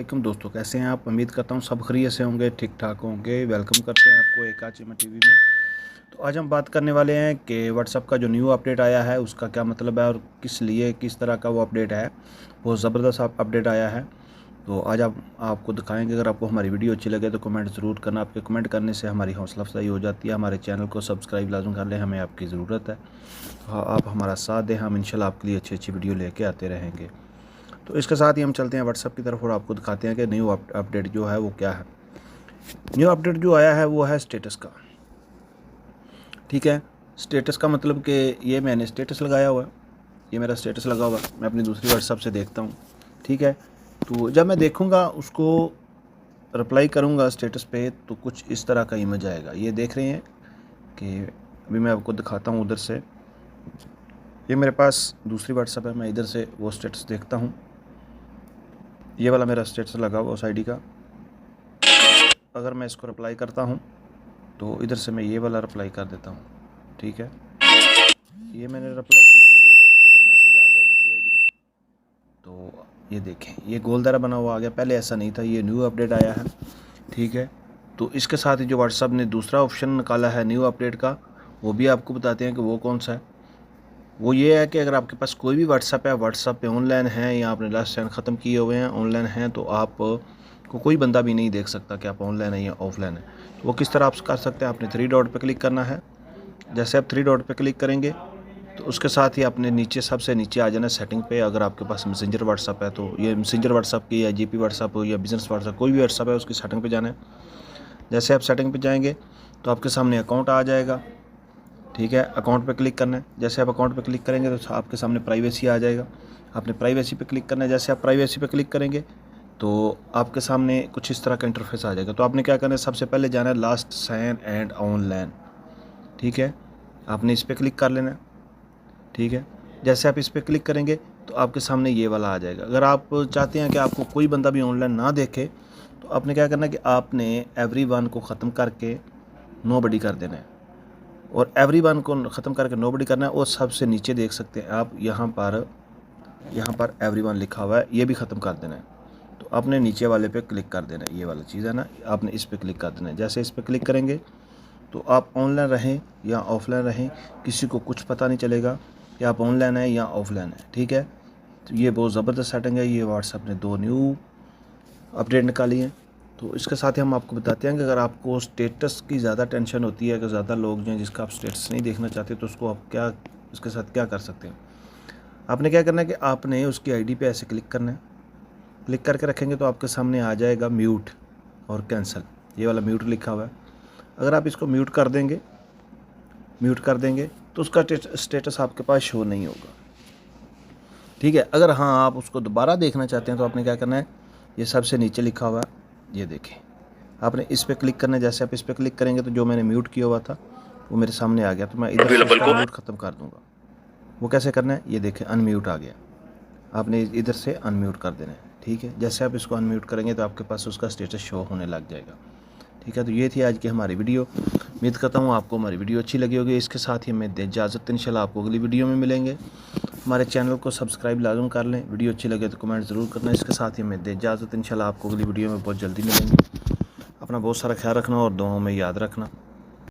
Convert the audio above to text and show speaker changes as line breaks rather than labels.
वालेकुम दोस्तों, कैसे हैं आप। उम्मीद करता हूँ सब खैरियत से होंगे, ठीक ठाक होंगे। वेलकम करते हैं आपको एक आचिमा टीवी में। तो आज हम बात करने वाले हैं कि व्हाट्सअप का जो न्यू अपडेट आया है उसका क्या मतलब है और किस लिए किस तरह का वो अपडेट है। बहुत ज़बरदस्त अपडेट आया है। तो आज आपको दिखाएंगे। अगर आपको हमारी वीडियो अच्छी लगे तो कमेंट ज़रूर करना। आपके कमेंट करने से हमारी हौसला अफजाई हो जाती है। हमारे चैनल को सब्सक्राइब लाजम कर लें, हमें आपकी ज़रूरत है। तो आप हमारा साथ दें, हम इंशाल्लाह आपके लिए अच्छी अच्छी वीडियो लेके आते रहेंगे। तो इसके साथ ही हम चलते हैं व्हाट्सअप की तरफ और आपको दिखाते हैं कि न्यू अपडेट जो है वो क्या है। न्यू अपडेट जो आया है वो है स्टेटस का। ठीक है, स्टेटस का मतलब कि ये मैंने स्टेटस लगाया हुआ है, ये मेरा स्टेटस लगा हुआ है। मैं अपनी दूसरी व्हाट्सअप से देखता हूँ। ठीक है, तो जब मैं देखूँगा उसको रिप्लाई करूँगा स्टेटस पे तो कुछ इस तरह का इमेज आएगा। ये देख रहे हैं कि अभी मैं आपको दिखाता हूँ उधर से। ये मेरे पास दूसरी व्हाट्सअप है, मैं इधर से वो स्टेटस देखता हूँ। ये वाला मेरा स्टेटस लगा हुआ उस आईडी का। अगर मैं इसको रिप्लाई करता हूँ तो इधर से मैं ये वाला रिप्लाई कर देता हूँ। ठीक है, ये मैंने रिप्लाई किया, मुझे उधर उधर मैसेज आ गया दूसरी आईडी पे। तो ये देखें, ये गोलदारा बना हुआ आ गया। पहले ऐसा नहीं था, ये न्यू अपडेट आया है। ठीक है, तो इसके साथ ही जो व्हाट्सअप ने दूसरा ऑप्शन निकाला है न्यू अपडेट का, वो भी आपको बताते हैं कि वो कौन सा है। वो ये है कि अगर आपके पास कोई भी व्हाट्सअप है, व्हाट्सअप पे ऑनलाइन है या आपने लास्ट टाइम ख़त्म किए हुए हैं, ऑनलाइन हैं, तो आप को कोई बंदा भी नहीं देख सकता कि आप ऑनलाइन है या ऑफलाइन है। तो वो किस तरह आप कर सकते हैं। आपने थ्री डॉट पे क्लिक करना है। जैसे आप थ्री डॉट पे क्लिक करेंगे तो उसके साथ ही आपने नीचे सबसे नीचे आ जाना सेटिंग पे। अगर आपके पास मैसेंजर व्हाट्सअप है तो ये मैसेंजर व्हाट्सअप की या जीपी व्हाट्सअप हो या बिजनेस व्हाट्सअप, कोई भी व्हाट्सअप है उसकी सेटिंग पे जाना है। जैसे आप सेटिंग पे जाएंगे तो आपके सामने अकाउंट आ जाएगा। ठीक है, अकाउंट पे क्लिक करना है। जैसे आप अकाउंट पे क्लिक करेंगे तो आपके सामने प्राइवेसी आ जाएगा। आपने प्राइवेसी पे क्लिक करना है। जैसे आप प्राइवेसी पे क्लिक करेंगे तो आपके सामने कुछ इस तरह का इंटरफेस आ जाएगा। तो आपने क्या करना है, सबसे पहले जाना है लास्ट साइन एंड ऑनलाइन। ठीक है, आपने इस पर क्लिक कर लेना है। ठीक है, जैसे आप इस पर क्लिक करेंगे तो आपके सामने ये वाला आ जाएगा। अगर आप चाहते हैं कि आपको कोई बंदा भी ऑनलाइन ना देखे तो आपने क्या करना है कि आपने एवरीवन को ख़त्म करके नोबडी कर देना है। और एवरीवन को ख़त्म करके नोबडी करना है। और सबसे नीचे देख सकते हैं आप, यहाँ पर एवरीवन लिखा हुआ है, ये भी ख़त्म कर देना है। तो आपने नीचे वाले पे क्लिक कर देना है, ये वाला चीज़ है ना, आपने इस पे क्लिक कर देना है। जैसे इस पे क्लिक करेंगे तो आप ऑनलाइन रहें या ऑफलाइन रहें, किसी को कुछ पता नहीं चलेगा कि आप ऑनलाइन हैं या ऑफलाइन हैं। ठीक है, तो ये बहुत ज़बरदस्त सेटिंग है। ये व्हाट्सएप ने 2 न्यू अपडेट निकाली हैं। तो इसके साथ ही हम आपको बताते हैं कि अगर आपको स्टेटस की ज़्यादा टेंशन होती है, कि ज़्यादा लोग जो हैं जिसका आप स्टेटस नहीं देखना चाहते, तो उसको आप क्या उसके साथ क्या कर सकते हैं। आपने क्या करना है कि आपने उसकी आईडी पे ऐसे क्लिक करना है। क्लिक करके रखेंगे तो आपके सामने आ जाएगा म्यूट और कैंसिल, ये वाला म्यूट लिखा हुआ है। अगर आप इसको म्यूट कर देंगे तो उसका स्टेटस आपके पास शो नहीं होगा। ठीक है, अगर हाँ आप उसको दोबारा देखना चाहते हैं तो आपने क्या करना है, ये सबसे नीचे लिखा हुआ है, ये देखें, आपने इस पर क्लिक करना है। जैसे आप इस पर क्लिक करेंगे तो जो मैंने म्यूट किया हुआ था वो मेरे सामने आ गया। तो मैं इधर से इसका म्यूट ख़त्म कर दूँगा। वो कैसे करना है, ये देखें, अनम्यूट आ गया। आपने इधर से अनम्यूट कर देना है। ठीक है, जैसे आप इसको अनम्यूट करेंगे तो आपके पास उसका स्टेटस शो होने लग जाएगा। ठीक है, तो ये थी आज की हमारी वीडियो। उम्मीद करता हूँ आपको हमारी वीडियो अच्छी लगी होगी। इसके साथ ही हमें इजाज़त, इंशाल्लाह आपको अगली वीडियो में मिलेंगे। हमारे चैनल को सब्सक्राइब लाजम कर लें। वीडियो अच्छी लगे तो कमेंट ज़रूर करना। इसके साथ ही हमें इजाज़त, इंशाल्लाह आपको अगली वीडियो में बहुत जल्दी मिलेंगे। अपना बहुत सारा ख्याल रखना और दुआओं में याद रखना।